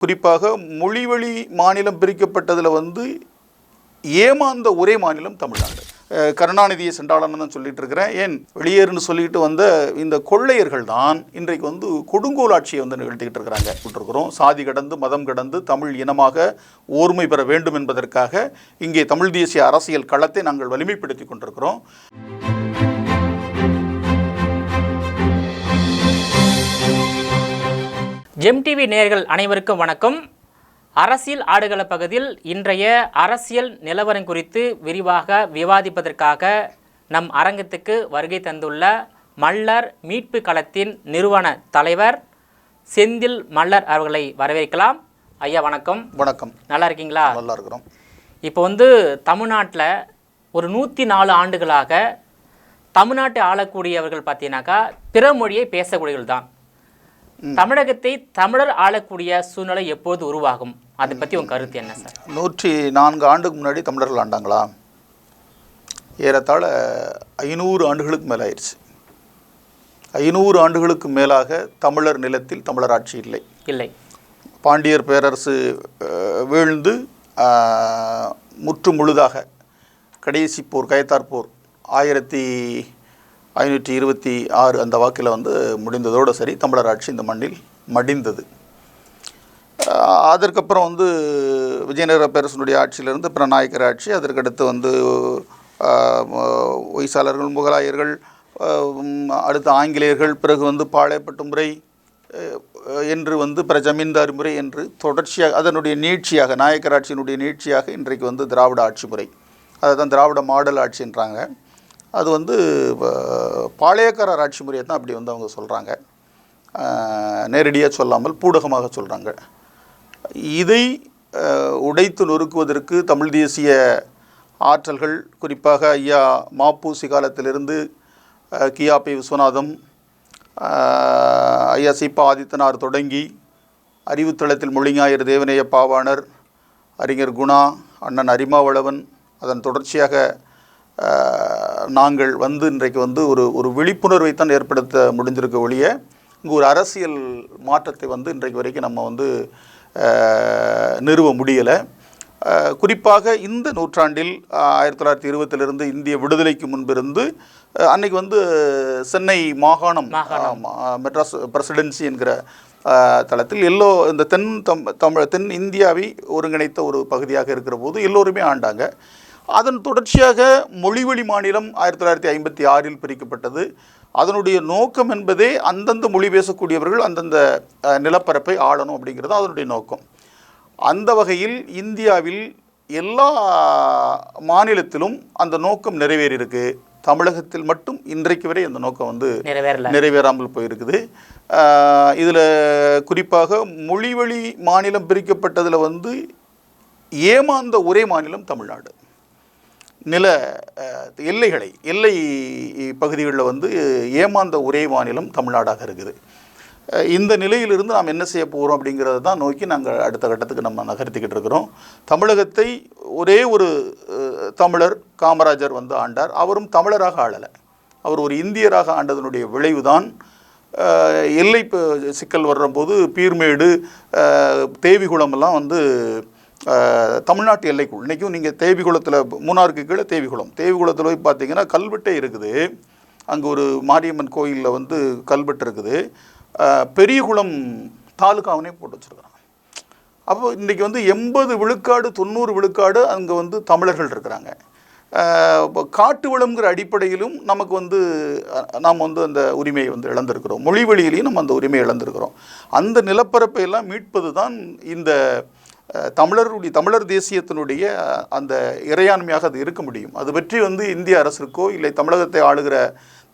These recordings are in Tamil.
குறிப்பாக மொழிவழி மாநிலம் பிரிக்கப்பட்டதில் ஏமாந்த ஒரே மாநிலம் தமிழ்நாடு. கருணாநிதியை சென்றாளன்னு தான் சொல்லிட்டு இருக்கிறேன். ஏன் வெளியேறுன்னு சொல்லிட்டு வந்த இந்த கொள்ளையர்கள் தான் இன்றைக்கு கொடுங்கோல் ஆட்சியை நிகழ்த்திக்கிட்டு இருக்கிறாங்க. விட்டுருக்கிறோம் சாதி கடந்து மதம் கடந்து தமிழ் இனமாக ஓர்மை பெற வேண்டும் என்பதற்காக இங்கே தமிழ் தேசிய அரசியல் களத்தை நாங்கள் வலிமைப்படுத்தி கொண்டிருக்கிறோம். ஜெம் டிவி நேயர்கள் அனைவருக்கும் வணக்கம். அரசியல் ஆடுகள பகுதியில் இன்றைய அரசியல் நிலவரம் குறித்து விரிவாக விவாதிப்பதற்காக நம் அரங்கத்துக்கு வருகை தந்துள்ள மல்லர் மீட்பு களத்தின் நிறுவன தலைவர் செந்தில் மல்லர் அவர்களை வரவேற்கலாம். ஐயா வணக்கம். வணக்கம். நல்லா இருக்கீங்களா? நல்லா இருக்கிறோம். இப்போ தமிழ்நாட்டில் ஒரு 104 ஆண்டுகளாக தமிழ்நாட்டை ஆளக்கூடியவர்கள் பார்த்தீங்கன்னாக்கா பிற மொழியை பேசக்கூடியவர்கள் தான். தமிழகத்தை தமிழர் ஆளக்கூடிய சூழ்நிலை எப்போது உருவாகும்? அதை பற்றி உங்கள் கருத்து என்ன சார்? 104 ஆண்டுக்கு முன்னாடி தமிழர்கள் ஆண்டாங்களா? ஏறத்தாழ 500 ஆண்டுகளுக்கு மேலே ஆயிடுச்சு. 500 ஆண்டுகளுக்கு மேலாக தமிழர் நிலத்தில் தமிழர் ஆட்சி இல்லை. பாண்டியர் பேரரசு வீழ்ந்து முற்று முழுதாக கடைசி போர் கயத்தார் போர் 1526 அந்த வாக்கில் முடிந்ததோடு சரி தமிழர் ஆட்சி இந்த மண்ணில் மடிந்தது. அதற்கப்புறம் விஜயநகர பேரரசனுடைய ஆட்சியிலிருந்து பிற நாயக்கர் ஆட்சி, அதற்கடுத்து ஒய்சாளர்கள், முகலாயர்கள், அடுத்து ஆங்கிலேயர்கள், பிறகு பாளையப்பட்டு முறை என்று பிற ஜமீன்தார் முறை என்று தொடர்ச்சியாக அதனுடைய நீட்சியாக நாயக்கர் ஆட்சியினுடைய நீட்சியாக இன்றைக்கு திராவிட ஆட்சி முறை, அதை தான் திராவிட மாடல் ஆட்சின்றாங்க. அது பாளையக்காரர் ஆட்சி முறையை தான் அப்படி அவங்க சொல்கிறாங்க. நேரடியாக சொல்லாமல் பூடகமாக சொல்கிறாங்க. இதை உடைத்து நொறுக்குவதற்கு தமிழ் தேசிய ஆற்றல்கள், குறிப்பாக ஐயா மாப்பூசி காலத்திலிருந்து கியாபி விஸ்வநாதம், ஐயா சீப்பா ஆதித்தனார் தொடங்கி அறிவுத்தளத்தில் மொழிஞாயிறு தேவநேய பாவாணர், அறிஞர் குணா, அண்ணன் அரிமாவளவன், அதன் தொடர்ச்சியாக நாங்கள் இன்றைக்கு ஒரு விழிப்புணர்வை தான் ஏற்படுத்த முடிஞ்சிருக்க ஒழிய இங்கே ஒரு அரசியல் மாற்றத்தை இன்றைக்கு வரைக்கும் நம்ம நிறுவ முடியலை. குறிப்பாக இந்த நூற்றாண்டில் 1920 இந்திய விடுதலைக்கு முன்பிருந்து அன்னைக்கு சென்னை மாகாணம் மெட்ராஸ் பிரசிடென்சி என்கிற தளத்தில் இந்த தென் இந்தியாவை ஒருங்கிணைத்த ஒரு பகுதியாக இருக்கிற போது எல்லோருமே ஆண்டாங்க. அதன் தொடர்ச்சியாக மொழிவழி மாநிலம் 1956 பிரிக்கப்பட்டது. அதனுடைய நோக்கம் என்பதே அந்தந்த மொழி பேசக்கூடியவர்கள் அந்தந்த நிலப்பரப்பை ஆளணும் அப்படிங்கிறது அதனுடைய நோக்கம். அந்த வகையில் இந்தியாவில் எல்லா மாநிலத்திலும் அந்த நோக்கம் நிறைவேறியிருக்கு. தமிழகத்தில் மட்டும் இன்றைக்கு வரை அந்த நோக்கம் நிறைவேறாமல் போயிருக்குது. இதில் குறிப்பாக மொழிவழி மாநிலம் பிரிக்கப்பட்டதில் ஏமாந்த ஒரே மாநிலம் தமிழ்நாடு. நில எல்லை பகுதிகளில் ஏமாந்த ஒரே மாநிலம் தமிழ்நாடாக இருக்குது. இந்த நிலையிலிருந்து நாம் என்ன செய்ய போகிறோம் அப்படிங்கிறத தான் நோக்கி நாங்கள் அடுத்த கட்டத்துக்கு நம்ம நகர்த்திக்கிட்டு இருக்கிறோம். தமிழகத்தை ஒரே ஒரு தமிழர் காமராஜர் ஆண்டார். அவரும் தமிழராக ஆளலை, அவர் ஒரு இந்தியராக ஆண்டதனுடைய விளைவு தான் எல்லை சிக்கல் வர்றபோது பீர்மேடு, தேவிகுளமெல்லாம் தமிழ்நாட்டு எல்லைக்குள். இன்றைக்கும் நீங்கள் தேவிகுளத்தில் மூணாருக்கு கீழே தேவிகுளத்தில் போய் பார்த்தீங்கன்னா கல்வெட்டே இருக்குது. அங்கே ஒரு மாரியம்மன் கோயிலில் கல்வெட்டு இருக்குது. பெரியகுளம் தாலுகாவனே போட்டு வச்சுருக்குறாங்க. அப்போ இன்றைக்கி 80 விழுக்காடு 90 விழுக்காடு அங்கே தமிழர்கள் இருக்கிறாங்க. காட்டு வளம்ங்கிற அடிப்படையிலும் நமக்கு நாம் அந்த உரிமையை இழந்திருக்கிறோம். மொழி வழியிலையும் நம்ம அந்த உரிமையை இழந்திருக்கிறோம். அந்த நிலப்பரப்பை எல்லாம் மீட்பது தான் இந்த தமிழர் தேசியத்தினுடைய அந்த இறையாண்மையாக அது இருக்க முடியும். அது பற்றி இந்திய அரசுக்கோ இல்லை தமிழகத்தை ஆளுகிற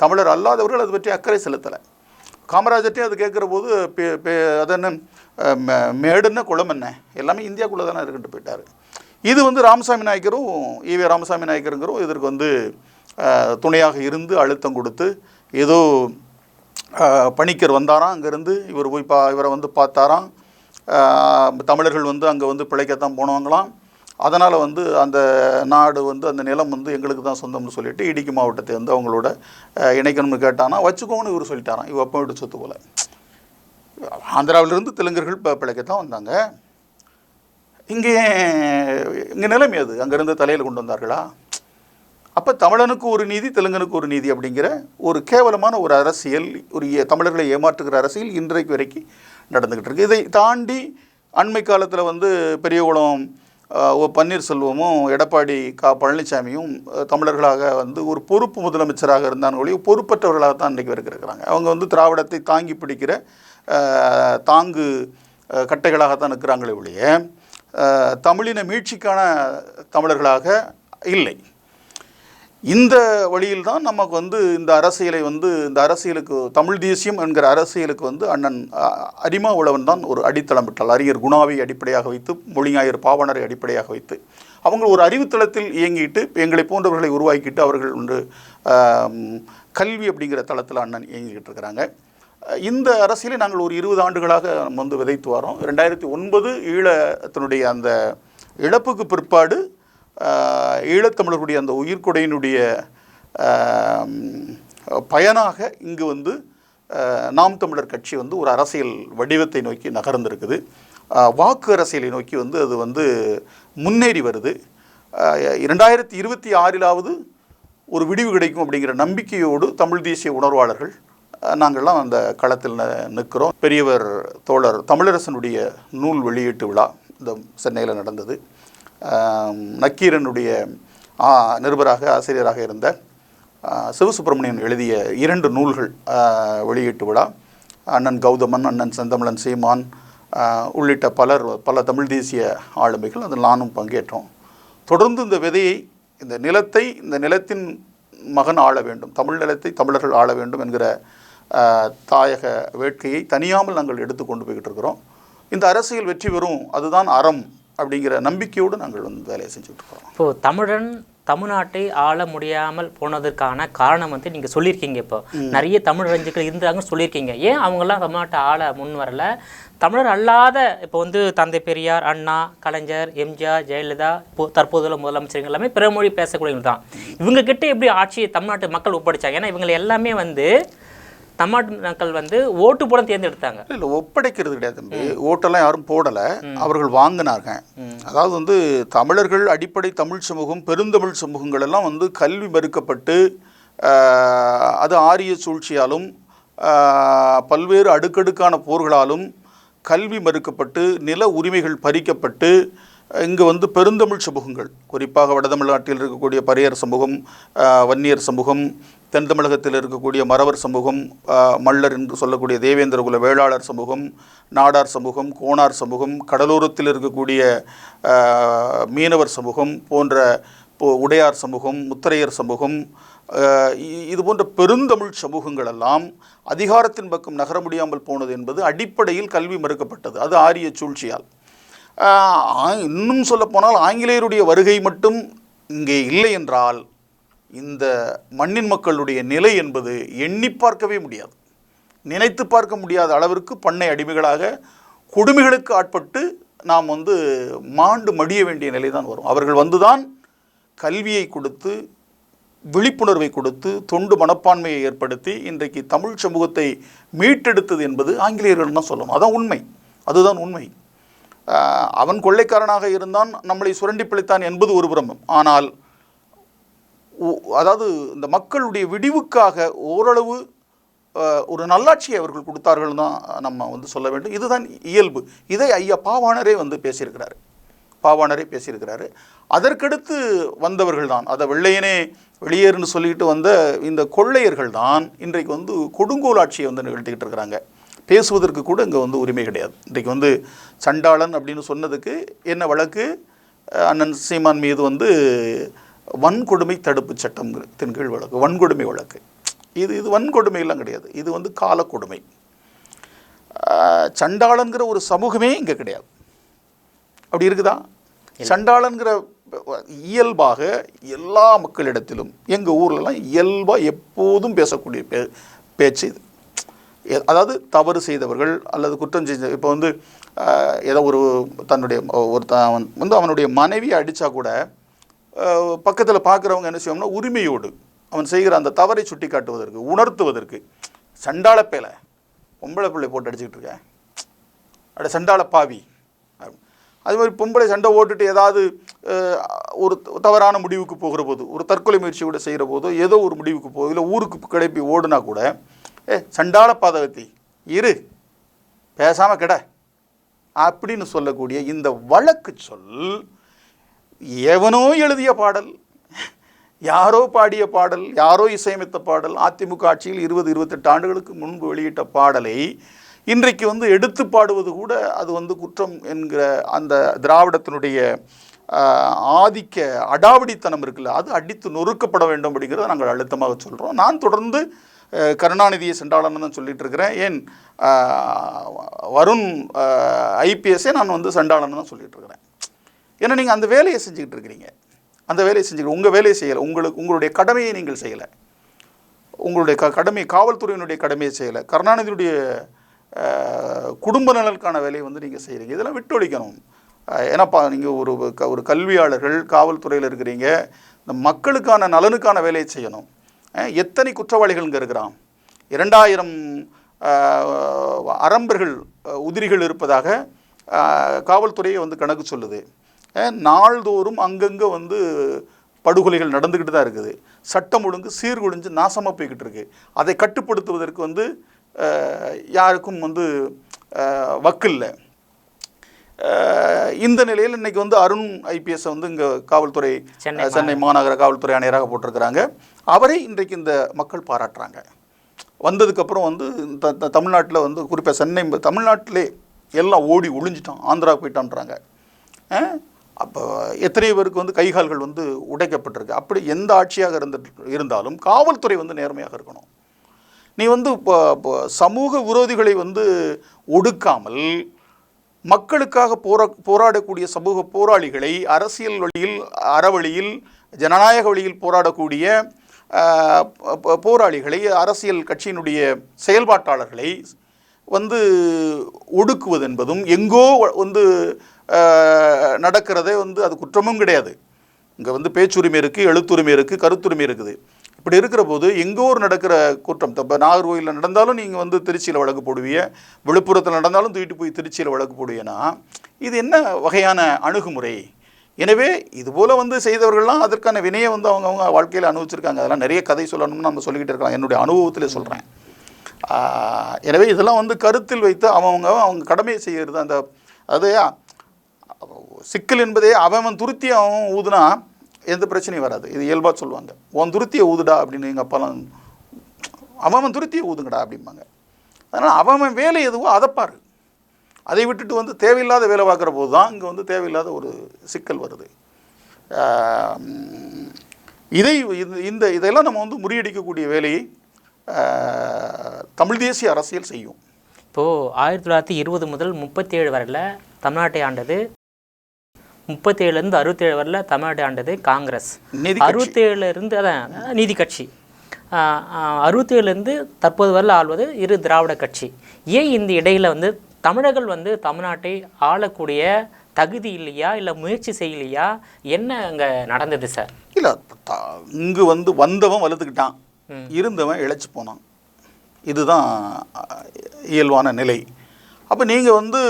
தமிழர் அல்லாதவர்கள் அது பற்றி அக்கறை செலுத்தலை. காமராஜர்ட்டே அது கேட்குற போது அது என்ன மேடுன்னா குளம் என்ன எல்லாமே இந்தியாக்குள்ளே தானே இருக்குன்ட்டு போயிட்டார். இது ராமசாமி நாயக்கரும் ஈவே ராமசாமி நாயக்கருங்கிறோம் இதற்கு துணையாக இருந்து அழுத்தம் கொடுத்து ஏதோ பணிக்கர் வந்தாராம், அங்கேருந்து இவர் போய் இவரை பார்த்தாராம். தமிழர்கள் அங்கே பிழைக்கத்தான் போனவங்களாம். அதனால் அந்த நாடு அந்த நிலம் எங்களுக்கு தான் சொந்தம்னு சொல்லிட்டு இடுக்கி மாவட்டத்தை அவங்களோட இணைக்கணும்னு கேட்டானா வச்சுக்கோன்னு இவர் சொல்லிட்டாராம். இவ அப்போ விட்டு சொத்து போல். ஆந்திராவிலிருந்து தெலுங்கர்கள் பிழைக்கத்தான் வந்தாங்க. இங்கே நிலைமை அது அங்கேருந்து தலையில் கொண்டு வந்தார்களா? அப்போ தமிழனுக்கு ஒரு நீதி, தெலுங்கனுக்கு ஒரு நீதி அப்படிங்கிற ஒரு கேவலமான ஒரு அரசியல், ஒரு தமிழர்களை ஏமாற்றுகிற அரசியல் இன்றைக்கு வரைக்கும் நடந்துக்கிட்டு இருக்கு. இதை தாண்டி அண்மை காலத்தில் வந்து பெரியகுளம் பன்னீர்செல்வமும் எடப்பாடி பழனிசாமியும் தமிழர்களாக வந்து ஒரு பொறுப்பு முதலமைச்சராக இருந்தாங்க ஒழிய பொறுப்பற்றவர்களாக தான் இன்றைக்கு வரைக்கும் இருக்கிறாங்க. அவங்க வந்து திராவிடத்தை தாங்கி பிடிக்கிற தாங்கு கட்டைகளாகத்தான் இருக்கிறாங்களே ஒழிய தமிழின மீட்சிக்கான தமிழர்களாக இல்லை. இந்த வழியில் தான் நமக்கு வந்து இந்த அரசியலை வந்து இந்த அரசியலுக்கு தமிழ் தேசியம் என்கிற அரசியலுக்கு வந்து அண்ணன் அரிமா உழவன் தான் ஒரு அடித்தளம் விட்டால். அறிஞர் குணாவை அடிப்படையாக வைத்து, மொழிஞாயிறு பாவாணரை அடிப்படையாக வைத்து அவங்க ஒரு அறிவுத்தளத்தில் இயங்கிட்டு எங்களை போன்றவர்களை உருவாக்கிட்டு அவர்கள் ஒன்று கல்வி அப்படிங்கிற தளத்தில் அண்ணன் இயங்கிக்கிட்டு இருக்கிறாங்க. இந்த அரசியலை நாங்கள் ஒரு 20 ஆண்டுகளாக நம்ம வந்து விதைத்து வரோம். 2009 ஈழத்தினுடைய அந்த இழப்புக்கு பிற்பாடு ஈழத்தமிழர்களுடைய அந்த உயிர்கொடையினுடைய பயனாக இங்கு வந்து நாம் தமிழர் கட்சி வந்து ஒரு அரசியல் வடிவத்தை நோக்கி நகர்ந்திருக்குது. வாக்கு அரசியலை நோக்கி வந்து அது வந்து முன்னேறி வருது. 2026 ஒரு விடிவு கிடைக்கும் அப்படிங்கிற நம்பிக்கையோடு தமிழ் தேசிய உணர்வாளர்கள் நாங்கள்லாம் அந்த களத்தில் நிற்கிறோம். பெரியவர் தோழர் தமிழரசனுடைய நூல் வெளியீட்டு விழா இந்த சென்னையில் நடந்தது. நக்கீரனுடைய நிருபராக ஆசிரியராக இருந்த சிவசுப்பிரமணியன் எழுதிய 2 நூல்கள் வெளியீட்டு விழா. அண்ணன் கௌதமன், அண்ணன் செந்தமிழன் சீமான் உள்ளிட்ட பல தமிழ் தேசிய ஆளுமைகள் அதில் நானும் பங்கேற்றோம். தொடர்ந்து இந்த விதையை, இந்த நிலத்தை, இந்த நிலத்தின் மகன் ஆள வேண்டும், தமிழ் நிலத்தை தமிழர்கள் ஆள வேண்டும் என்கிற தாயக வேட்கையை தனியாமல் நாங்கள் எடுத்து கொண்டு போய்கிட்டு இருக்கிறோம். இந்த அரசியல் வெற்றி பெறும், அதுதான் அறம் அப்படிங்கிற நம்பிக்கையோடு நாங்கள் வந்து வேலையை செஞ்சுட்டு இருக்கோம். இப்போது தமிழன் தமிழ்நாட்டை ஆள முடியாமல் போனதற்கான காரணம் வந்து நீங்கள் சொல்லியிருக்கீங்க. இப்போ நிறைய தமிழறிஞர்கள் இருந்தாங்கன்னு சொல்லியிருக்கீங்க. ஏன் அவங்கெல்லாம் தமிழ்நாட்டை ஆள முன் வரல? தமிழர் அல்லாத இப்போ வந்து தந்தை பெரியார், அண்ணா, கலைஞர், எம்ஜிஆர், ஜெயலலிதா, தற்போதுள்ள முதலமைச்சர்கள் எல்லாமே பிறமொழி பேசக்கூடியவங்க தான். இவங்க கிட்ட எப்படி ஆட்சியை தமிழ்நாட்டு மக்கள் ஒப்படைச்சாங்க? ஏன்னா இவங்க எல்லாமே வந்து தமிழ்நாட்டு மக்கள் வந்து ஓட்டு போட தேர்ந்தெடுத்தாங்க. இல்லை, ஒப்படைக்கிறது கிடையாது தம்பி. ஓட்டெல்லாம் யாரும் போடலை, அவர்கள் வாங்கினாங்க. அதாவது வந்து தமிழர்கள் அடிப்படை தமிழ் சமூகம், பெருந்தமிழ் சமூகங்கள் எல்லாம் வந்து கல்வி மறுக்கப்பட்டு, அது ஆரிய சூழ்ச்சியாலும் பல்வேறு அடுக்கடுக்கான போர்களாலும் கல்வி மறுக்கப்பட்டு, நில உரிமைகள் பறிக்கப்பட்டு, இங்கே வந்து பெருந்தமிழ் சமூகங்கள், குறிப்பாக வடதமிழ்நாட்டில் இருக்கக்கூடிய பறையர் சமூகம், வன்னியர் சமூகம், தென் தமிழகத்தில் இருக்கக்கூடிய மறவர் சமூகம், மல்லர் என்று சொல்லக்கூடிய தேவேந்திரகுல வேளாளர் சமூகம், நாடார் சமூகம், கோணார் சமூகம், கடலோரத்தில் இருக்கக்கூடிய மீனவர் சமூகம் போன்ற உடையார் சமூகம், முத்தரையர் சமூகம், இது போன்ற பெருந்தமிழ் சமூகங்கள் எல்லாம் அதிகாரத்தின் பக்கம் நகர முடியாமல் போனது என்பது அடிப்படையில் கல்வி மறுக்கப்பட்டது. அது ஆரிய சூழ்ச்சியால். இன்னும் சொல்லப்போனால் ஆங்கிலேயருடைய வருகை மட்டும் இங்கே இல்லை என்றால் இந்த மண்ணின் மக்களுடைய நிலை என்பது எண்ணி பார்க்கவே முடியாது, நினைத்து பார்க்க முடியாத அளவிற்கு பண்ணை அடிமைகளாக கொடுமைகளுக்கு ஆட்பட்டு நாம் வந்து மாண்டு மடிய வேண்டிய நிலை தான் வரும். அவர்கள் வந்துதான் கல்வியை கொடுத்து, விழிப்புணர்வை கொடுத்து, தொண்டு மனப்பான்மையை ஏற்படுத்தி இன்றைக்கு தமிழ் சமூகத்தை மீட்டெடுத்தது என்பது ஆங்கிலேயர்கள் தான் சொல்லணும். அதான் உண்மை, அதுதான் உண்மை. அவன் கொள்ளைக்காரனாக இருந்தான், நம்மளை சுரண்டி பிழைத்தான் என்பது ஒரு புறம். ஆனால் அதாவது இந்த மக்களுடைய விடிவுக்காக ஓரளவு ஒரு நல்லாட்சியை அவர்கள் கொடுத்தார்கள் தான் நம்ம வந்து சொல்ல வேண்டும். இதுதான் இயல்பு. இதை ஐயா பாவாணரே வந்து பேசியிருக்கிறாரு. அதற்கடுத்து வந்தவர்கள் தான், அதை வெள்ளையனே வெளியேறுன்னு சொல்லிட்டு வந்த இந்த கொள்ளையர்கள் தான் இன்றைக்கு வந்து கொடுங்கோல் ஆட்சியை வந்து நிகழ்த்திக்கிட்டு இருக்கிறாங்க. பேசுவதற்கு கூட இங்கே வந்து உரிமை கிடையாது. இன்றைக்கு வந்து சண்டாளன் அப்படின்னு சொன்னதுக்கு என்ன வழக்கு? அண்ணன் சீமான் மீது வந்து வன்கொடுமை தடுப்பு சட்டத்தின் கீழ் வழக்கு, வன்கொடுமை வழக்கு. இது வன்கொடுமையெல்லாம் கிடையாது, இது வந்து காலக்கொடுமை. சண்டாளன்கிற ஒரு சமூகமே இங்கே கிடையாது. அப்படி இருக்குதா? சண்டாளன்கிற இயல்பாக எல்லா மக்களிடத்திலும் எங்கள் ஊர்லலாம் இயல்பாக எப்போதும் பேசக்கூடிய பேச்சு இது. அதாவது தவறு செய்தவர்கள் அல்லது குற்றம் செஞ்ச, இப்போ வந்து ஏதோ தன்னுடைய வந்து அவனுடைய மனைவியை அடித்தா கூட பக்கத்தில் பார்க்குறவங்க என்ன செய்வோம்னா உரிமையோடு அவன் செய்கிற அந்த தவறை சுட்டி காட்டுவதற்கு, உணர்த்துவதற்கு, சண்டாள பேலை பொம்பளை பிள்ளை போட்டு அடிச்சுக்கிட்டு இருக்கேன், அட சண்டாள பாவி. அது மாதிரி பொம்பளை சண்டை ஓட்டுட்டு ஏதாவது ஒரு தவறான முடிவுக்கு போகிற போது, ஒரு தற்கொலை முயற்சி கூட செய்கிற போதோ, ஏதோ ஒரு முடிவுக்கு போகுது, இல்லை ஊருக்கு கிளப்பி ஓடுனா கூட சண்டாள பாதகத்தி இரு, பேசாமல் கிட அப்படின்னு சொல்லக்கூடிய இந்த வழக்கு சொல் எவனோ எழுதிய பாடல், யாரோ பாடிய பாடல், யாரோ இசையமைத்த பாடல், அதிமுக ஆட்சியில் 20-28 ஆண்டுகளுக்கு முன்பு வெளியிட்ட பாடலை இன்றைக்கு வந்து எடுத்து பாடுவது கூட அது வந்து குற்றம் என்கிற அந்த திராவிடத்தினுடைய ஆதிக்க அடாவடித்தனம் இருக்குல்ல, அது அடித்து நொறுக்கப்பட வேண்டும் அப்படிங்கிறத நாங்கள் அழுத்தமாக சொல்கிறோம். நான் தொடர்ந்து கருணாநிதியை சென்றாளன்னு தான் சொல்லிட்டு இருக்கிறேன். ஏன் வருண் ஐபிஎஸ்ஸே நான் வந்து சென்றாளன்னு தான் சொல்லிட்டு இருக்கிறேன். ஏன்னா நீங்கள் அந்த வேலையை செஞ்சுக்கிட்டு இருக்கிறீங்க, அந்த வேலையை செஞ்சுக்கிட்டு உங்கள் வேலையை செய்யலை, உங்களுடைய கடமையை நீங்கள் செய்யலை, உங்களுடைய கடமை காவல்துறையினுடைய கடமையை செய்யலை, கருணாநிதியுடைய குடும்ப நலனுக்கான வேலையை வந்து நீங்கள் செய்கிறீங்க. இதெல்லாம் விட்டு ஒழிக்கணும். ஏன்னாப்பா நீங்கள் ஒரு கல்வியாளர்கள், காவல்துறையில் இருக்கிறீங்க, இந்த மக்களுக்கான நலனுக்கான வேலையை செய்யணும். எத்தனை குற்றவாளிகள் இங்கே இருக்கிறான்? 2000 அரம்பர்கள் உதிரிகள் இருப்பதாக காவல்துறையை வந்து கணக்கு சொல்லுது. நாள்தோறும் அங்கங்கே வந்து படுகொலைகள் நடந்துக்கிட்டு தான் இருக்குது. சட்டம் ஒழுங்கு சீர்குலைஞ்சு நாசமாக போய்கிட்டு இருக்கு. அதை கட்டுப்படுத்துவதற்கு வந்து யாருக்கும் வந்து வக்கில்லை. இந்த நிலையில் இன்றைக்கி வந்து அருண் ஐபிஎஸ் வந்து இங்கே காவல்துறை சென்னை மாநகர காவல்துறை ஆணையராக போட்டிருக்கிறாங்க. அவரை இன்றைக்கு இந்த மக்கள் பாராட்டுறாங்க. வந்ததுக்கப்புறம் வந்து தமிழ்நாட்டில் வந்து குறிப்பாக தமிழ்நாட்டிலே எல்லாம் ஓடி ஒளிஞ்சிட்டான், ஆந்திரா போயிட்டான்றாங்க. அப்போ எத்தனை பேருக்கு வந்து கைகால்கள் வந்து உடைக்கப்பட்டிருக்கு. அப்படி எந்த ஆட்சியாக இருந்தாலும் காவல்துறை வந்து நேர்மையாக இருக்கணும். நீ வந்து சமூக விரோதிகளை வந்து ஒடுக்காமல் மக்களுக்காக போராடக்கூடிய சமூக போராளிகளை, அரசியல் வழியில், அறவழியில், ஜனநாயக வழியில் போராடக்கூடிய போராளிகளை, அரசியல் கட்சியினுடைய செயல்பாட்டாளர்களை வந்து ஒடுக்குவது என்பதும் எங்கோ வந்து நடக்கிறதே வந்து அது குற்றமும் கிடையாது. இங்கே வந்து பேச்சுரிமை இருக்குது, எழுத்துரிமை இருக்குது, கருத்துரிமை இருக்குது. இப்படி இருக்கிற போது எங்கோ ஒரு நடக்கிற குற்றம், இப்போ நாகர்கோயிலில் நடந்தாலும் நீங்கள் வந்து திருச்சியில் வழக்கு போடுவீங்க, விழுப்புரத்தில் நடந்தாலும் தூக்கிட்டு போய் திருச்சியில் வழக்கு போடுவீங்கன்னா இது என்ன வகையான அணுகுமுறை? எனவே இதுபோல் வந்து செய்தவர்கள்லாம் அதற்கான வினையை வந்து அவங்க வாழ்க்கையில் அனுபவிச்சிருக்காங்க. அதெல்லாம் நிறைய கதை சொல்லணும்னு நம்ம சொல்லிக்கிட்டு இருக்கலாம், என்னுடைய அனுபவத்திலே சொல்கிறேன். எனவே இதெல்லாம் வந்து கருத்தில் வைத்து அவங்க கடமையை செய்கிறது. அந்த அது சிக்கல் என்பதே அவன் துருத்தி அவன் ஊதுனா எந்த பிரச்சனையும் வராது. இது இயல்பாக சொல்லுவாங்க, உன் துருத்தியை ஊதுடா அப்படின்னு. எங்கள் அப்பாலாம் அவன் துருத்தியை ஊதுங்கடா அப்படிம்பாங்க. அதனால் அவன் வேலை எதுவோ அதை பாரு. அதை விட்டுட்டு வந்து தேவையில்லாத வேலை பார்க்குற போது தான் இங்கே வந்து தேவையில்லாத ஒரு சிக்கல் வருது. இதெல்லாம் நம்ம வந்து முறியடிக்கக்கூடிய வேலையை தமிழ் தேசிய அரசியல் செய்யும். இப்போது 1920 முதல் 37 வரையில் தமிழ்நாட்டை ஆண்டது, 37லேருந்து 67 வரையில் தமிழ்நாட்டை ஆண்டது காங்கிரஸ். 67லேருந்து அதான் நீதி கட்சி, 67லேருந்து தற்போது வரையில் ஆள்வது இரு திராவிட கட்சி. ஏன் இந்த இடையில் வந்து தமிழர்கள் வந்து தமிழ்நாட்டை ஆளக்கூடிய தகுதி இல்லையா, இல்லை முயற்சி செய்யலையா, என்ன அங்கே நடந்தது சார்? இல்லை, இங்கு வந்து வந்தவன் வளர்த்துக்கிட்டான், இருந்தவன் இழைச்சி போனான். இதுதான் இயல்பான நிலை. அப்போ நீங்கள் வந்து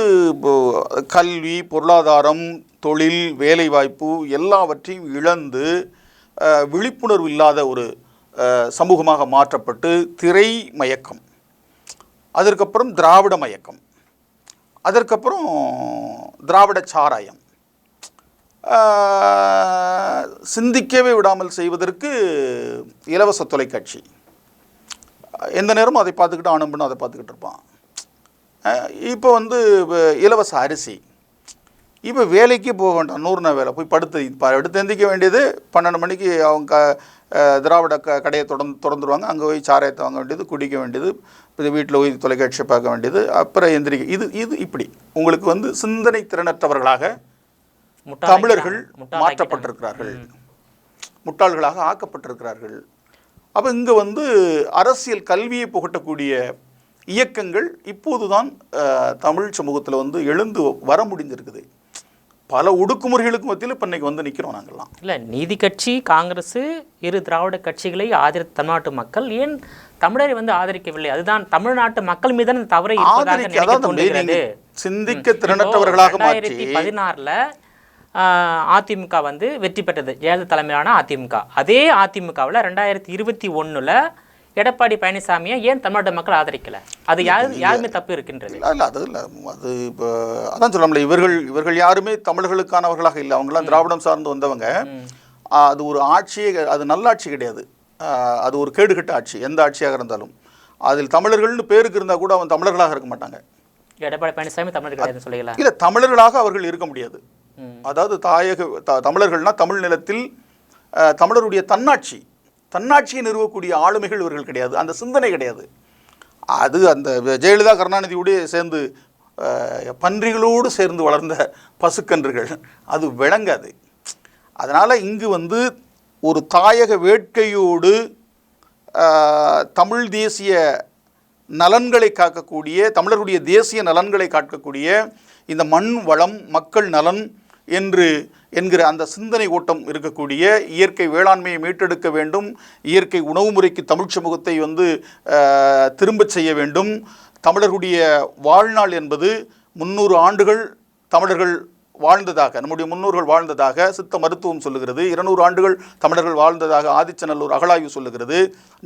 கல்வி, பொருளாதாரம், தொழில், வேலைவாய்ப்பு எல்லாவற்றையும் இழந்து விழிப்புணர்வு இல்லாத ஒரு சமூகமாக மாற்றப்பட்டு திரை மயக்கம், அதற்கப்புறம் திராவிட மயக்கம், அதற்கப்புறம் திராவிட சாராயம், சிந்திக்கவே விடாமல் செய்வதற்கு இலவச தொலைக்காட்சி, எந்த நேரமும் அதை பார்த்துக்கிட்டு ஆனம்புன்னு அதை பார்த்துக்கிட்டு இருப்பான். இப்போ வந்து இலவச அரிசி, இப்போ வேலைக்கு போக வேண்டாம், 100 நாள் வேலை, போய் படுத்து எந்திக்க வேண்டியது 12 மணிக்கு அவங்க திராவிட கடையை திறந்துருவாங்க, அங்கே போய் சாராயத்தை வாங்க வேண்டியது, குடிக்க வேண்டியது, இது வீட்டில் போய் தொலைக்காட்சியை பார்க்க வேண்டியது, அப்புறம் எந்திரிக்க. இது இப்படி உங்களுக்கு வந்து சிந்தனை திறனற்றவர்களாக தமிழர்கள் மாற்றப்பட்டிருக்கிறார்கள், முட்டாள்களாக ஆக்கப்பட்டிருக்கிறார்கள். அப்போ இங்கே வந்து அரசியல் கல்வியை புகட்டக்கூடிய இயக்கங்கள் இப்போது தான் தமிழ் சமூகத்தில் வந்து எழுந்து வர முடிஞ்சிருக்குது. பல ஒடுக்குமுறைகளுக்கு மத்தியில் இப்போ இன்றைக்கி வந்து நிற்கிறோம் நாங்கள்லாம். இல்லை, நீதி கட்சி, காங்கிரஸ், இரு திராவிட கட்சிகளை ஆதரித்த தமிழ்நாட்டு மக்கள் ஏன் தமிழரை வந்து ஆதரிக்கவில்லை? அதுதான் தமிழ்நாட்டு மக்கள் மீதான தவறை சிந்திக்க திறனற்றவர்களாக மாற்றி 2016ல் அதிமுக வந்து வெற்றி பெற்றது, ஜெயலலிதா தலைமையிலான அதிமுக. அதே அதிமுகவில் 2021ல் எடப்பாடி பழனிசாமியை ஏன் தமிழ்நாட்டு மக்கள் ஆதரிக்கல? அது யாருமே தப்பு இருக்கின்றது. இல்லை அது இல்லை, அது இப்போ அதான் சொல்லல, இவர்கள் யாருமே தமிழர்களுக்கானவர்களாக இல்லை, அவங்களாம் திராவிடம் சார்ந்து வந்தவங்க. அது ஒரு ஆட்சியே, அது நல்ல ஆட்சி கிடையாது, அது ஒரு கேடுகட்ட ஆட்சி. எந்த ஆட்சியாக இருந்தாலும் அதில் தமிழர்கள்னு பேருக்கு இருந்தால் கூட அவன் தமிழர்களாக இருக்க மாட்டாங்க. எடப்பாடி பழனிசாமி தமிழர் கிடையாது சொல்லலாம். இல்லை, தமிழர்களாக அவர்கள் இருக்க முடியாது. அதாவது தமிழர்கள்னா தமிழ் நிலத்தில் தமிழருடைய தன்னாட்சியை நிறுவக்கூடிய ஆளுமைகள் இவர்கள் கிடையாது, அந்த சிந்தனை கிடையாது. அது அந்த ஜெயலலிதா கருணாநிதியோடு சேர்ந்து பன்றிகளோடு சேர்ந்து வளர்ந்த பசுக்கன்றுகள், அது விளங்காது. அதனால் இங்கு வந்து ஒரு தாயக வேட்கையோடு தமிழ் தேசிய நலன்களை காக்கக்கூடிய, தமிழருடைய தேசிய நலன்களை காக்கக்கூடிய இந்த மண் வளம் மக்கள் நலன் என்கிற அந்த சிந்தனை ஓட்டம் இருக்கக்கூடிய, இயற்கை வேளாண்மையை மீட்டெடுக்க வேண்டும், இயற்கை உணவு முறைக்கு தமிழ் சமூகத்தை வந்து திரும்ப செய்ய வேண்டும், தமிழர்களுடைய வாழ்நாள் என்பது 300 ஆண்டுகள் தமிழர்கள் வாழ்ந்ததாக, நம்முடைய முன்னோர்கள் வாழ்ந்ததாக சித்த மருத்துவம் சொல்லுகிறது, 200 ஆண்டுகள் தமிழர்கள் வாழ்ந்ததாக ஆதிச்சநல்லூர் அகழாய்வு சொல்லுகிறது.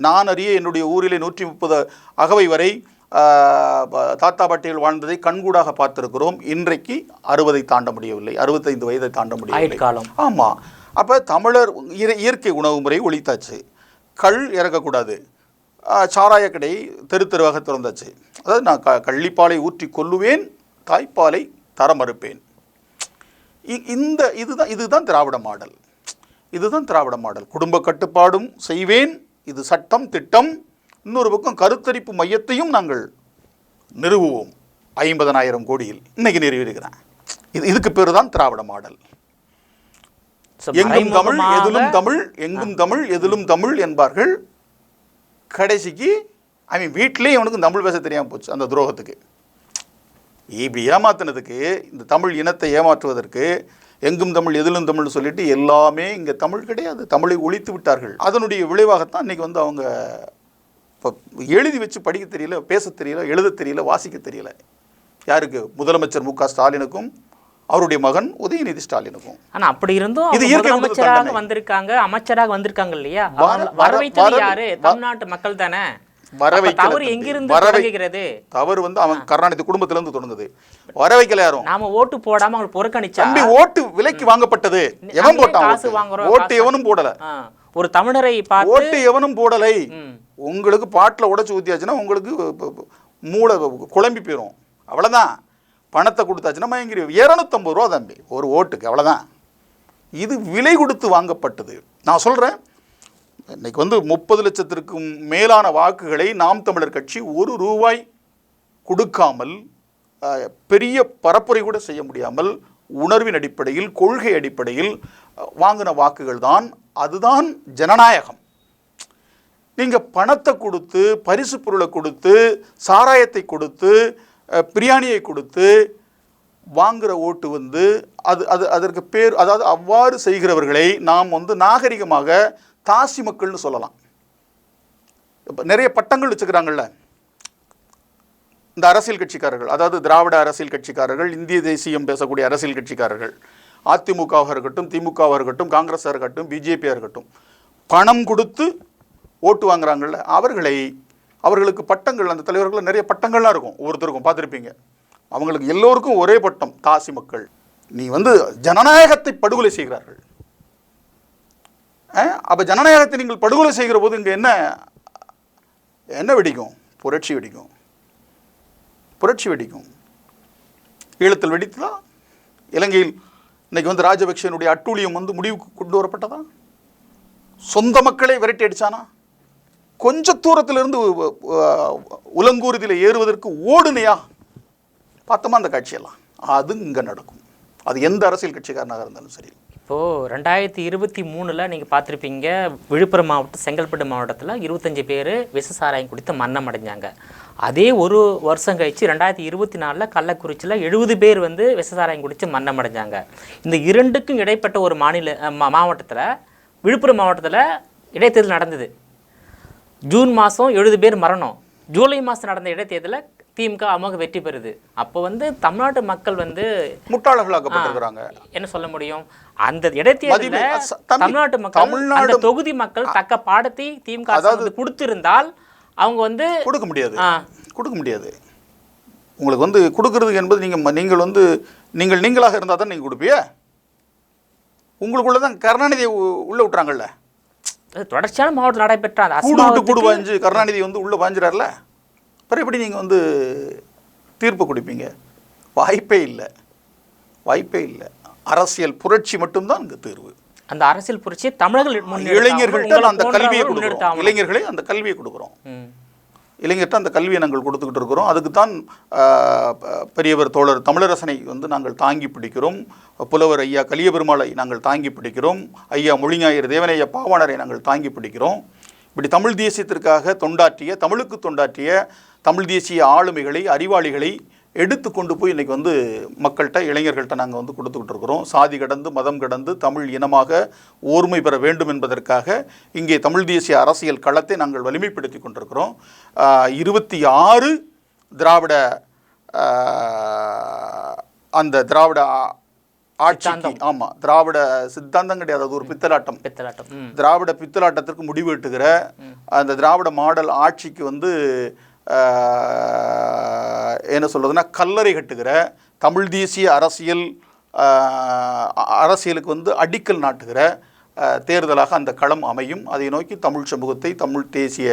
நான் அறிய என்னுடைய ஊரிலே 130 அகவை வரை தாத்தா பாட்டிகள் வாழ்ந்ததை கண்கூடாக பார்த்திருக்கிறோம். இன்றைக்கு 60 தாண்ட முடியவில்லை, 65 வயதை தாண்ட முடியவில்லை. ஆமாம், அப்போ தமிழர் இயற்கை உணவு முறை ஒழித்தாச்சு, கள் இறக்கக்கூடாது, சாராய கடை தெருவாக திறந்தாச்சு. அதாவது நான் கள்ளிப்பாலை ஊற்றி கொல்லுவேன், தாய்ப்பாலை தர மறுப்பேன். இதுதான் திராவிட மாடல். இதுதான் திராவிட மாடல். குடும்ப கட்டுப்பாடும் செய்வேன், இது சட்டம் திட்டம். இன்னொரு பக்கம் கருத்தரிப்பு மையத்தையும் நாங்கள் நிறுவுவோம் 50,000 கோடியில். இன்னைக்கு நிறுவியிருக்கிறேன். இதுக்கு பேர் தான் திராவிட மாடல். எங்கும் தமிழ் எதிலும் தமிழ், எங்கும் தமிழ் எதிலும் தமிழ் என்பார்கள். கடைசிக்கு வீட்டிலேயே அவனுக்கு தமிழ் பேச தெரியாமல் போச்சு. அந்த துரோகத்துக்கு, இப்படி ஏமாத்தினதுக்கு, இந்த தமிழ் இனத்தை ஏமாற்றுவதற்கு எங்கும் தமிழ் எதிலும் தமிழ் சொல்லிட்டு எல்லாமே இங்கே தமிழ் கிடையாது, தமிழை ஒழித்து விட்டார்கள். அதனுடைய விளைவாகத்தான் இன்றைக்கி வந்து அவங்க இப்போ எழுதி வச்சு படிக்க தெரியல, பேச தெரியல, எழுத தெரியல, வாசிக்க தெரியல. யாருக்கு? முதலமைச்சர் மு க ஸ்டாலினுக்கும் அவருடைய மகன் உதயநிதி ஸ்டாலினுக்கும். ஆனால் அப்படி இருந்தும் இது அமைச்சராக வந்திருக்காங்க, அமைச்சராக வந்திருக்காங்க இல்லையா? வரவைத்தது யாரு? தமிழ்நாட்டு மக்கள் தானே. தவறு வந்து அவன் கருணாநிதி குடும்பத்திலிருந்து தொடங்குது. வர வைக்கல யாரும். நாம ஓட்டு போடாம அவங்க புறக்கணிச்சா ஓட்டு விலைக்கு வாங்கப்பட்டது. எவன் போட்டான்? ஓட்டு எவனும் போடல. ஒரு தமிழரை ஓட்டு எவனும் போடலை. உங்களுக்கு பாட்டில் உடைச்சு ஊத்தியாச்சுன்னா உங்களுக்கு மூளை குழம்பி போயிடும். அவ்வளவுதான். பணத்தை கொடுத்தாச்சுன்னா மயங்கிரி 250 ரூபா தம்பி ஒரு ஓட்டுக்கு, அவ்வளவுதான். இது விலை கொடுத்து வாங்கப்பட்டது. நான் சொல்றேன், இன்னைக்கு வந்து 30 லட்சத்திற்கும் மேலான வாக்குகளை நாம் தமிழர் கட்சி 1 ரூபாய் கொடுக்காமல், பெரிய பரப்புரை கூட செய்ய முடியாமல், உணர்வின் அடிப்படையில், கொள்கை அடிப்படையில் வாங்கின வாக்குகள் தான். அதுதான் ஜனநாயகம். நீங்கள் பணத்தை கொடுத்து, பரிசு பொருளை கொடுத்து, சாராயத்தை கொடுத்து, பிரியாணியை கொடுத்து வாங்குகிற ஓட்டு வந்து அதற்கு பேர், அதாவது அவ்வாறு செய்கிறவர்களை நாம் வந்து நாகரிகமாக தாசி மக்கள்னு சொல்லலாம். இப்போ நிறைய பட்டங்கள் வச்சுக்கிறாங்கல்ல இந்த அரசியல் கட்சிக்காரர்கள், அதாவது திராவிட அரசியல் கட்சிக்காரர்கள், இந்திய தேசியம் பேசக்கூடிய அரசியல் கட்சிக்காரர்கள், அதிமுகவாக இருக்கட்டும், திமுகவாக இருக்கட்டும், காங்கிரஸாக இருக்கட்டும், பிஜேபியாக இருக்கட்டும், பணம் கொடுத்து ஓட்டு வாங்குறாங்கல்ல, அவர்களுக்கு பட்டங்கள், அந்த தலைவர்கள் நிறைய பட்டங்கள்லாம் இருக்கும், ஒவ்வொருத்தருக்கும் பார்த்துருப்பீங்க. அவங்களுக்கு எல்லோருக்கும் ஒரே பட்டம், தாசி மக்கள். நீ வந்து ஜனநாயகத்தை படுகொலை செய்கிறார்கள். அப்போ ஜனநாயகத்தை நீங்கள் படுகொலை செய்கிற போது இங்கே என்ன வெடிக்கும்? புரட்சி வெடிக்கும். புரட்சி வெடிக்கும். ஈழத்தில் வெடித்ததா? இலங்கையில் இன்னைக்கு வந்து ராஜபக்சேனுடைய அட்டூழியம் வந்து முடிவுக்கு கொண்டு வரப்பட்டதா? சொந்த மக்களை விரட்டி அடிச்சானா? கொஞ்ச தூரத்திலிருந்து உலங்கூர்தியில் ஏறுவதற்கு ஓடுனையா? பார்த்தோமா அந்த காட்சியெல்லாம்? அது இங்கே நடக்கும். அது எந்த அரசியல் கட்சிக்காரனாக இருந்தாலும் சரி. இப்போது 2023 நீங்கள் பார்த்துருப்பீங்க, விழுப்புரம் மாவட்டம், செங்கல்பட்டு மாவட்டத்தில் 25 பேர் விஷசாராயம் குடித்து மரணம் அடைஞ்சாங்க. அதே ஒரு வருஷம் கழித்து 2024 கள்ளக்குறிச்சியில் 70 பேர் வந்து விஷசாராயம் குடித்து மரணம் அடைஞ்சாங்க. இந்த இரண்டுக்கும் இடைப்பட்ட ஒரு மாவட்டத்தில், விழுப்புரம் மாவட்டத்தில் இடைத்தேர்தல் நடந்தது. ஜூன் மாதம் 70 பேர் மரணம். ஜூலை மாதம் நடந்த இடைத்தேர்தலில் திமுக அமோக வெற்றி பெறுது. அப்போ வந்து தமிழ்நாட்டு மக்கள் வந்து முட்டாளர்களாக்கப்பட்டிருக்கிறாங்க. என்ன சொல்ல முடியும்? அந்த இடைத்தேர்தலில் தமிழ்நாட்டு மக்கள் அந்த தொகுதி மக்கள் தக்க பாடத்தை திமுக அதாவது கொடுத்திருந்தால் அவங்க வந்து கொடுக்க முடியாது. உங்களுக்கு வந்து கொடுக்கறது என்பது நீங்கள் வந்து நீங்களாக இருந்தால் தான் நீங்கள் கொடுப்பிய. உங்களுக்குள்ள தான் கருணாநிதியை உள்ள விட்டுறாங்கல்ல. தொடர்ச்சியான மாவட்டம் நடைபெற்ற கூடு விட்டு கூடு வாஞ்சு கருணாநிதி வந்து உள்ள வாஞ்சிடார்ல. அப்புறம் எப்படி நீங்கள் வந்து தீர்ப்பு கொடுப்பீங்க? வாய்ப்பே இல்லை. அரசியல் புரட்சி மட்டும்தான் இங்கே தீர்வு. அந்த அரசியல் புரட்சியை தமிழர்கள் இளைஞர்கள்ட்ட அந்த கல்வியை கொடுக்குறோம். இளைஞர்களே அந்த கல்வியை கொடுக்குறோம். இளைஞர்கிட்ட அந்த கல்வியை நாங்கள் கொடுத்துக்கிட்டு இருக்கிறோம். அதுக்கு தான் பெரியவர் தோழர் தமிழரசனை வந்து நாங்கள் தாங்கி பிடிக்கிறோம். புலவர் ஐயா கலியபெருமாளை நாங்கள் தாங்கி பிடிக்கிறோம். ஐயா மொழிஞாயிறு தேவனையா பாவாணரை நாங்கள் தாங்கி பிடிக்கிறோம். இப்படி தமிழ் தேசியத்திற்காக தமிழுக்கு தொண்டாற்றிய தமிழ் தேசிய ஆளுமைகளை, அறிவாளிகளை எடுத்து கொண்டு போய் இன்றைக்கி வந்து மக்கள்கிட்ட, இளைஞர்கள்ட்ட நாங்கள் வந்து கொடுத்துக்கிட்டு இருக்கிறோம். சாதி கடந்து மதம் கடந்து தமிழ் இனமாக ஓர்மை பெற வேண்டும் என்பதற்காக இங்கே தமிழ் தேசிய அரசியல் களத்தை நாங்கள் வலிமைப்படுத்தி கொண்டிருக்கிறோம். 26 திராவிட அந்த திராவிட ஆட்சிக்கு திராவிட சித்தாந்தம் கிடையாது, அது ஒரு பித்தலாட்டம். திராவிட பித்தலாட்டத்திற்கு முடிவு எட்டுகிற அந்த திராவிட மாடல் ஆட்சிக்கு வந்து என்ன சொல்றதுன்னா கல்லறை கட்டுகிற தமிழ் தேசிய அரசியலுக்கு வந்து அடிக்கல் நாட்டுகிற தேர்தலாக அந்த களம் அமையும். அதை நோக்கி தமிழ் சமூகத்தை, தமிழ் தேசிய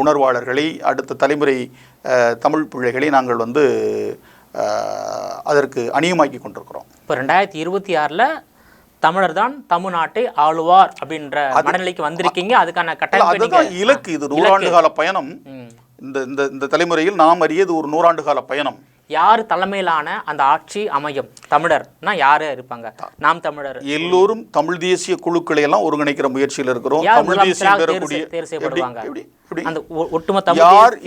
உணர்வாளர்களை, அடுத்த தலைமுறை தமிழ் பிள்ளைகளை நாங்கள் வந்து அதற்கு அணியமாக்கி கொண்டிருக்கிறோம். இப்போ 2026 தமிழர் தான் தமிழ்நாட்டை ஆளுவார் அப்படின்ற மனநிலைக்கு வந்திருக்கீங்க. அதுக்கான கட்டாயம் இலக்கு. இது 100 ஆண்டு கால பயணம். இந்த தலைமுறையில் நாம் அறியது ஒரு 100 ஆண்டு கால பயணம். யார் தலைமையிலான அந்த ஆட்சி அமையும்? தமிழர்னா யாரு இருப்பாங்க? நாம் தமிழர் எல்லோரும் தமிழ் தேசிய குழுக்களை எல்லாம் ஒருங்கிணைக்கிற முயற்சியில் இருக்கிறோம். தமிழ் தேசியம் பெறக்கூடிய அந்த ஒட்டுமொத்த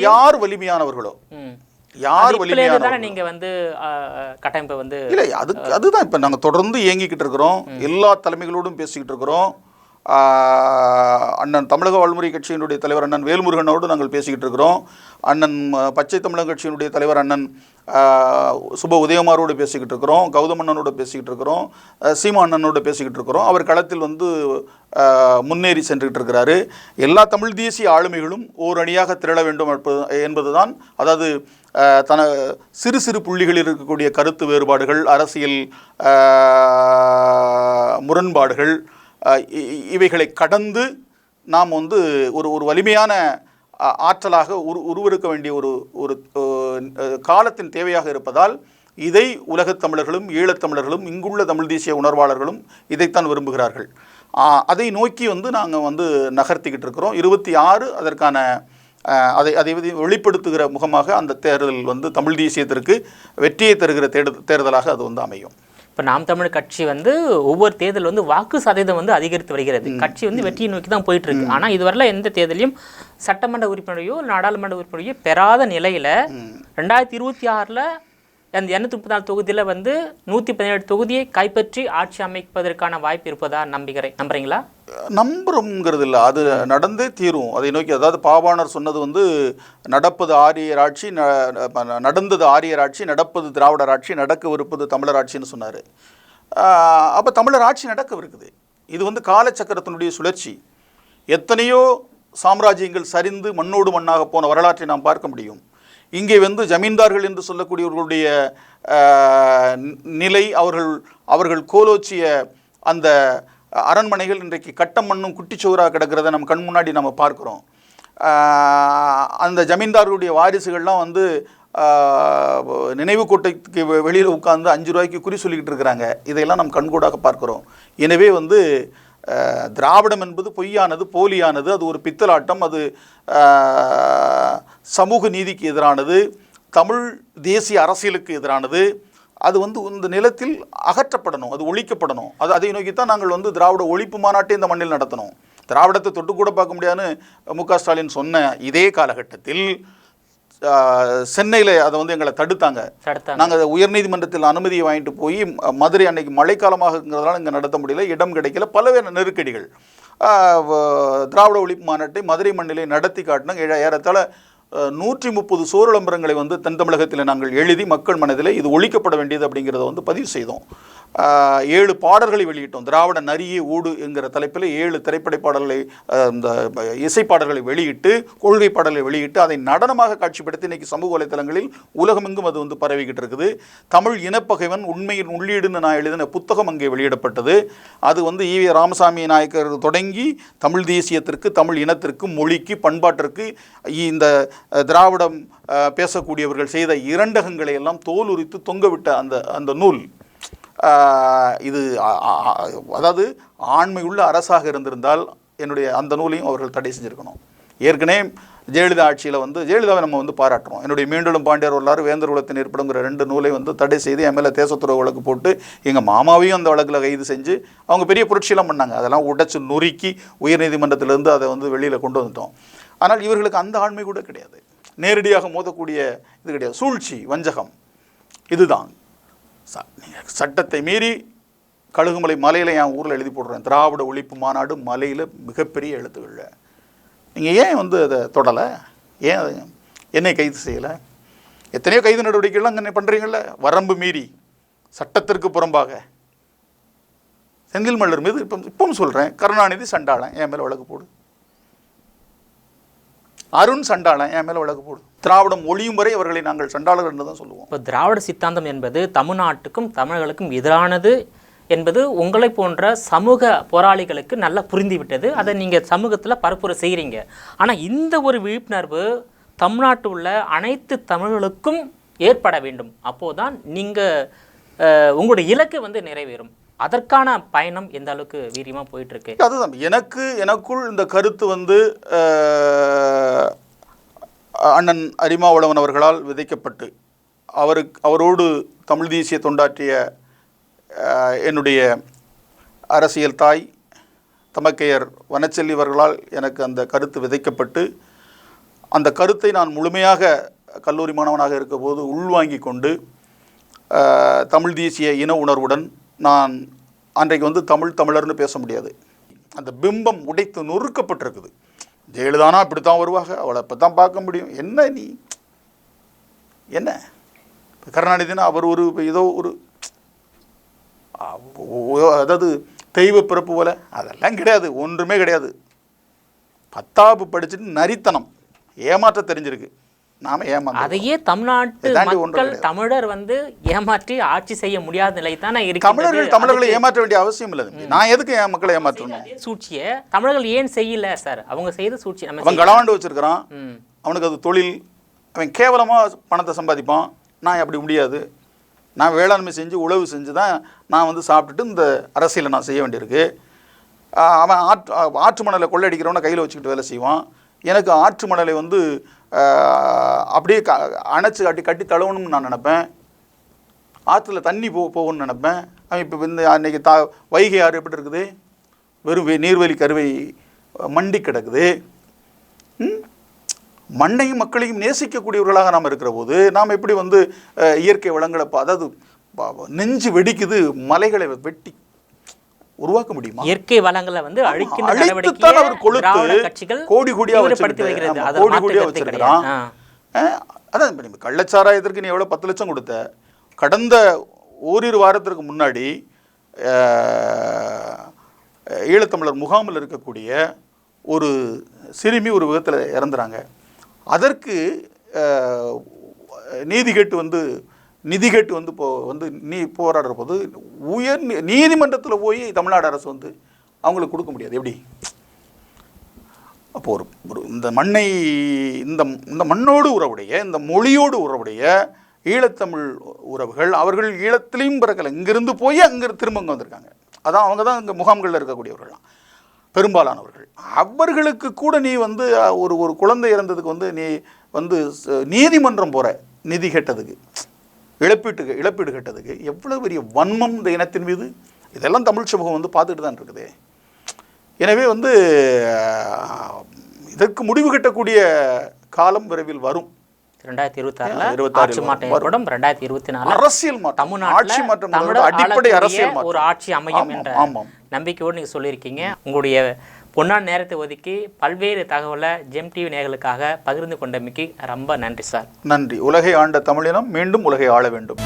யார் வலிமையானவர்களோ, யார் வலிமையானவர்களோ நீங்க வந்து கட்டமைப்பு வந்து இல்லை, அதுதான் இப்போ நாங்கள் தொடர்ந்து இயங்கிக்கிட்டு இருக்கிறோம். எல்லா தலைமைகளோடும் பேசிக்கிட்டு இருக்கிறோம். அண்ணன் தமிழக வாழ்முறை கட்சியினுடைய தலைவர் அண்ணன் வேல்முருகனோடு நாங்கள் பேசிக்கிட்டு இருக்கிறோம். அண்ணன் பச்சை தமிழக கட்சியினுடைய தலைவர் அண்ணன் சுப உதயகுமாரோடு பேசிக்கிட்டு இருக்கிறோம். கௌதம் அண்ணனோடு பேசிக்கிட்டு இருக்கிறோம். சீமா அண்ணனோடு பேசிக்கிட்டு இருக்கிறோம். அவர் களத்தில் வந்து முன்னேறி சென்றுக்கிட்டு இருக்கிறாரு. எல்லா தமிழ் தேசிய ஆளுமைகளும் ஓர் அணியாக திரள வேண்டும் என்பதுதான். அதாவது சிறு சிறு புள்ளிகளில் இருக்கக்கூடிய கருத்து வேறுபாடுகள், அரசியல் முரண்பாடுகள், இவைகளை கடந்து நாம் வந்து ஒரு வலிமையான ஆற்றலாக உருவெடுக்க வேண்டிய ஒரு காலத்தின் தேவையாக இருப்பதால் இதை உலகத் தமிழர்களும் ஈழத்தமிழர்களும் இங்குள்ள தமிழ் தேசிய உணர்வாளர்களும் இதைத்தான் விரும்புகிறார்கள். அதை நோக்கி வந்து நாங்கள் வந்து நகர்த்திக்கிட்டு இருக்கிறோம். 26 அதற்கான அதை வெளிப்படுத்துகிற முகமாக அந்த தேர்தல் வந்து தமிழ் தேசியத்திற்கு வெற்றியை தருகிற தேர்தலாக அது வந்து அமையும். இப்போ நாம் தமிழ் கட்சி வந்து ஒவ்வொரு தேர்தல் வந்து வாக்கு சதவீதம் வந்து அதிகரித்து வருகிறது. கட்சி வந்து வெற்றியை நோக்கி தான் போயிட்டு இருக்கு. ஆனால் இதுவரையில எந்த தேர்தலையும் சட்டமன்ற உறுப்பினரையோ நாடாளுமன்ற உறுப்பினரையோ பெறாத நிலையில 2026 அந்த 234 தொகுதியில் வந்து 117 தொகுதியை கைப்பற்றி ஆட்சி அமைப்பதற்கான வாய்ப்பு இருப்பதா நம்புறீங்களா? நம்புறோங்கிறது இல்லை, அது நடந்தே தீரும். அதை நோக்கி, அதாவது பாவாணர் சொன்னது வந்து நடப்பது ஆரியர் ஆட்சி, நடந்தது ஆரியர் ஆட்சி, நடப்பது திராவிடர் ஆட்சி, நடக்கவிருப்பது தமிழர் ஆட்சின்னு சொன்னார். அப்போ தமிழர் ஆட்சி நடக்கவிருக்குது. இது வந்து காலச்சக்கரத்தினுடைய சுழற்சி. எத்தனையோ சாம்ராஜ்யங்கள் சரிந்து மண்ணோடு மண்ணாக போன வரலாற்றை நாம் பார்க்க முடியும். இங்கே வந்து ஜமீன்தார்கள் என்று சொல்லக்கூடியவர்களுடைய நிலை, அவர்கள் கோலோச்சிய அந்த அரண்மனைகள் இன்றைக்கு கட்டம் மண்ணும் குட்டிச்சோராக கிடக்கிறத நம்ம கண் முன்னாடி நம்ம பார்க்குறோம். அந்த ஜமீன்தார்களுடைய வாரிசுகள்லாம் வந்து நினைவு கோட்டைக்கு வெளியில் உட்கார்ந்து 5 ரூபாய்க்கு குறி சொல்லிக்கிட்டு இருக்கிறாங்க. இதையெல்லாம் நம்ம கண்கூடாக பார்க்குறோம். எனவே வந்து திராவிடம் என்பது பொய்யானது, போலியானது, அது ஒரு பித்தலாட்டம், அது சமூக நீதிக்கு எதிரானது, தமிழ் தேசிய அரசியலுக்கு எதிரானது. அது வந்து இந்த நிலத்தில் அகற்றப்படணும், அது ஒழிக்கப்படணும். அதை நோக்கித்தான் நாங்கள் வந்து திராவிட ஒழிப்பு மாநாட்டை இந்த மண்ணில் நடத்தணும். திராவிடத்தை தொட்டு கூட பார்க்க முடியாதுன்னு மு.க. ஸ்டாலின் சொன்ன இதே காலகட்டத்தில் சென்னையில் அதை வந்து எங்களை தடுத்தாங்க. நாங்கள் உயர்நீதிமன்றத்தில் அனுமதியை வாங்கிட்டு போய் மதுரை அன்னைக்கு மழைக்காலமாக இருக்கிறதுனால இங்கே நடத்த முடியல, இடம் கிடைக்கல, பல்வேறு நெருக்கடிகள். திராவிட ஒழிப்பு மாநாட்டை மதுரை மண்ணிலே நடத்தி காட்டினாங்க. ஏறத்தாழ 130 சுவர் விளம்பரங்களை வந்து தென் தமிழகத்தில் நாங்கள் எழுதி மக்கள் மனதில் இது ஒழிக்கப்பட வேண்டியது அப்படிங்கிறத வந்து பதிவு செய்தோம். 7 பாடல்களை வெளியிட்டோம். திராவிட நரியே ஊடு என்கிற தலைப்பில் 7 திரைப்பட பாடல்களை, இந்த இசைப்பாடல்களை வெளியிட்டு, கொள்கை பாடல்களை வெளியிட்டு அதை நடனமாக காட்சிப்படுத்தி இன்றைக்கி சமூக வலைத்தளங்களில் உலகமெங்கும் அது வந்து பரவிக்கிட்டு இருக்குது. தமிழ் இனப்பகைவன் உண்மையின் உள்ளீடுன்னு நான் எழுதின புத்தகம் அங்கே வெளியிடப்பட்டது. அது வந்து ஈ. ராமசாமி நாயக்கர் தொடங்கி தமிழ் தேசியத்திற்கு, தமிழ் இனத்திற்கு, மொழிக்கு, பண்பாட்டிற்கு இந்த திராவிடம் பேசக்கூடியவர்கள் செய்த இரண்டகங்களை எல்லாம் தோல் உரித்து தொங்கவிட்ட அந்த நூல். இது அதாவது ஆண்மையுள்ள அரசாக இருந்திருந்தால் என்னுடைய அந்த நூலையும் அவர்கள் தடை செஞ்சுருக்கணும். ஏற்கனவே ஜெயலலிதா ஆட்சியில் வந்து ஜெயலலிதாவை நம்ம வந்து பாராட்டுறோம். என்னுடைய மீண்டும் பாண்டியர் வரலாறு, வேந்தர் குலத்தின் ஏற்படுங்கிற 2 நூலை வந்து தடை செய்து என் மேலே தேசத்துறவு வழக்கு போட்டு எங்கள் மாமாவையும் அந்த வழக்கில் கைது செஞ்சு அவங்க பெரிய புரட்சியெல்லாம் பண்ணாங்க. அதெல்லாம் உடைச்சு நொறுக்கி உயர்நீதிமன்றத்திலேருந்து அதை வந்து வெளியில் கொண்டு வந்துட்டோம். ஆனால் இவர்களுக்கு அந்த ஆண்மை கூட கிடையாது. நேரடியாக மோதக்கூடிய இது கிடையாது. சூழ்ச்சி, வஞ்சகம், இதுதான். சட்டத்தை மீறி கழுகுமலை மலையில் என் ஊரில் எழுதி போடுறேன், திராவிட ஒழிப்பு மாநாடு மலையில் மிகப்பெரிய எழுத்துக்களில். நீங்கள் ஏன் வந்து அதை தொடலை? ஏன் என்னை கைது செய்யலை? எத்தனையோ கைது நடவடிக்கைகள்லாம் அங்கே பண்ணுறீங்கள, வரம்பு மீறி சட்டத்திற்கு புறம்பாக. செந்தில் மல்லர் மீது இப்பவும் சொல்கிறேன், கருணாநிதி சண்டாளன், என் மேலே வழக்கு போடு. அருண் சண்டாளன், என் மேலே வழக்கு போடு. திராவிடம் ஒழியும் வரை அவர்களை நாங்கள் சண்டாளர்கள் என்று தான் சொல்லுவோம். இப்போ திராவிட சித்தாந்தம் என்பது தமிழ்நாட்டுக்கும் தமிழர்களுக்கும் எதிரானது என்பது உங்களை போன்ற சமூக போராளிகளுக்கு நல்லா புரிந்துவிட்டது. அதை நீங்கள் சமூகத்தில் பரப்புரை செய்கிறீங்க. ஆனால் இந்த ஒரு விழிப்புணர்வு தமிழ்நாட்டில் உள்ள அனைத்து தமிழர்களுக்கும் ஏற்பட வேண்டும். அப்போதான் நீங்கள் உங்களுடைய இலக்கு வந்து நிறைவேறும். அதற்கான பயணம் எந்த அளவுக்கு வீரியமாக போயிட்டுருக்கு? அதுதான் எனக்குள் இந்த கருத்து வந்து அண்ணன் அரிமாவளவன் அவர்களால் விதைக்கப்பட்டு அவரோடு தமிழ் தேசிய தொண்டாற்றிய என்னுடைய அரசியல் தாய் தமக்கையர் வனச்செல்வி அவர்களால் எனக்கு அந்த கருத்து விதைக்கப்பட்டு, அந்த கருத்தை நான் முழுமையாக கல்லூரி மாணவனாக இருக்க போது உள்வாங்கி கொண்டு தமிழ் தேசிய இன உணர்வுடன் நான் அன்றைக்கு வந்து தமிழர்னு பேச முடியாது. அந்த பிம்பம் உடைத்து நொறுக்கப்பட்டிருக்குது. ஜெயலலிதானா இப்படித்தான் வருவாங்க, அவளை இப்போ தான் பார்க்க முடியும். என்ன நீ என்ன கருணாநிதினா அவர் ஒரு ஏதோ ஒரு அதாவது தெய்வ பிறப்பு போல, அதெல்லாம் கிடையாது, ஒன்றுமே கிடையாது. 10வது படிச்சுட்டு நரித்தனம், ஏமாற்ற தெரிஞ்சிருக்கு. நாம ஏமாற்ற அதையே தமிழ்நாட்டு மக்கள் தமிழர் வந்து ஏமாற்றி ஆட்சி செய்ய முடியாத நிலை தானே இருக்கு. தமிழர்களை ஏமாற்ற வேண்டிய அவசியம் இல்லை. நான் எதுக்கு என் மக்களை ஏமாற்றணும்? சூழ்ச்சியை தமிழர்கள் ஏன் செய்யல சார்? அவங்க செய்த சூழ்ச்சி. அவன் களவாண்டு வச்சிருக்கிறான், அவனுக்கு அது தொழில், அவன் கேவலமாக பணத்தை சம்பாதிப்பான். நான் அப்படி முடியாது. நான் வேளாண்மை செஞ்சு உழவு செஞ்சு தான் நான் வந்து சாப்பிட்டுட்டு இந்த அரசியலை நான் செய்ய வேண்டியிருக்கு. அவன் ஆற்று மணலை கொள்ளையடிக்கிறவனை கையில் வச்சுக்கிட்டு வேலை செய்வான். எனக்கு ஆற்று மணலை வந்து அப்படியே அணைச்சி கட்டி தழுவணும்னு நான் நினப்பேன். ஆற்றுல தண்ணி போகணும்னு நினப்பேன். அவன் இப்போ இந்த அன்றைக்கி வைகை ஆறு எப்படி இருக்குது? வெறும் நீர்வழி கருவை மண்டி கிடக்குது. மண்ணையும் மக்களையும் நேசிக்கக்கூடியவர்களாக நாம் இருக்கிற போது நாம் எப்படி வந்து இயற்கை வளங்களை அதாவது நெஞ்சு வெடிக்குது, மலைகளை வெட்டி உருவாக்க முடியுமா? இயற்கை வளங்களை வந்து அழித்துத்தான் அவர் கொளுத்து கோடி கோடியா வச்சிருக்கிறான். அதான் இப்போ கள்ளச்சாராயத்திற்கு நீ எவ்வளோ 10 லட்சம் கொடுத்த? கடந்த ஓரிரு வாரத்திற்கு முன்னாடி ஈழத்தமிழர் முகாமில் இருக்கக்கூடிய ஒரு சிறுமி ஒரு விதத்தில் இறந்துறாங்க. அதற்கு நிதி கேட்டு வந்து நீ போராடுற போது உயர் நீதிமன்றத்தில் போய் தமிழ்நாடு அரசு வந்து அவங்களுக்கு கொடுக்க முடியாது. எப்படி? அப்போ ஒரு இந்த மண்ணை இந்த மண்ணோடு உறவுடைய, இந்த மொழியோடு உறவுடைய ஈழத்தமிழ் உறவுகள், அவர்கள் ஈழத்திலையும் பிறக்கலை, இங்கிருந்து போய் அங்கே திரும்ப இங்கே வந்திருக்காங்க. அதான் அவங்க தான் இங்கே முகாம்களில் இருக்கக்கூடியவர்கள்லாம் பெரும்பாலானவர்கள். அவர்களுக்கு கூட நீ வந்து ஒரு குழந்தை இறந்ததுக்கு வந்து நீ வந்து நீதிமன்றம் போகிற, நிதி கேட்டதுக்கு, இழப்பீடு கேட்டதுக்கு எவ்வளோ பெரிய வன்மம் இந்த இனத்தின் மீது! இதெல்லாம் தமிழ் சமூகம் வந்து பார்த்துட்டு தான் இருக்குது. எனவே வந்து இதற்கு முடிவு கட்டக்கூடிய காலம் விரைவில் வரும். 2026 அரசியல் மாற்றம், ஆட்சி மாற்றம், அடிப்படை அரசியல் மாற்றம், ஒரு ஆட்சி அமையும் என்ற நம்பிக்கையோடு நீங்கள் சொல்லியிருக்கீங்க. உங்களுடைய பொன்னான நேரத்தை ஒதுக்கி பல்வேறு தகவலை ஜெம் டிவி நேயர்களுக்காக பகிர்ந்து கொண்டமைக்கு ரொம்ப நன்றி சார். நன்றி. உலகை ஆண்ட தமிழினம் மீண்டும் உலகை ஆள வேண்டும்.